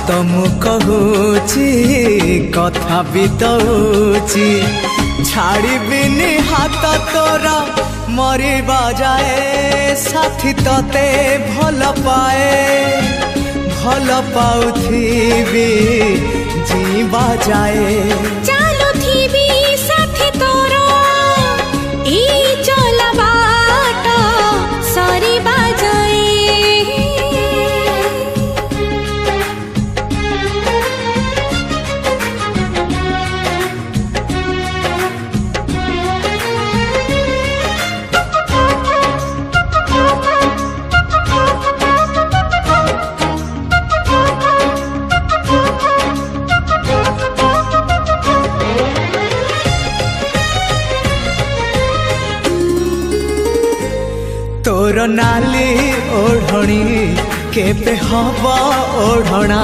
तो मु कहूची कथा बितौची छाड़बिनी हाथ तोरा मरिबा जाए साथी तते भल पाए भल पाउथिबी जीवा जाए चालुथिबी साथी तोरा ई चला बाट सरिबा जाए तोर नाली ओढ़णी केबे हवा ओढ़णा।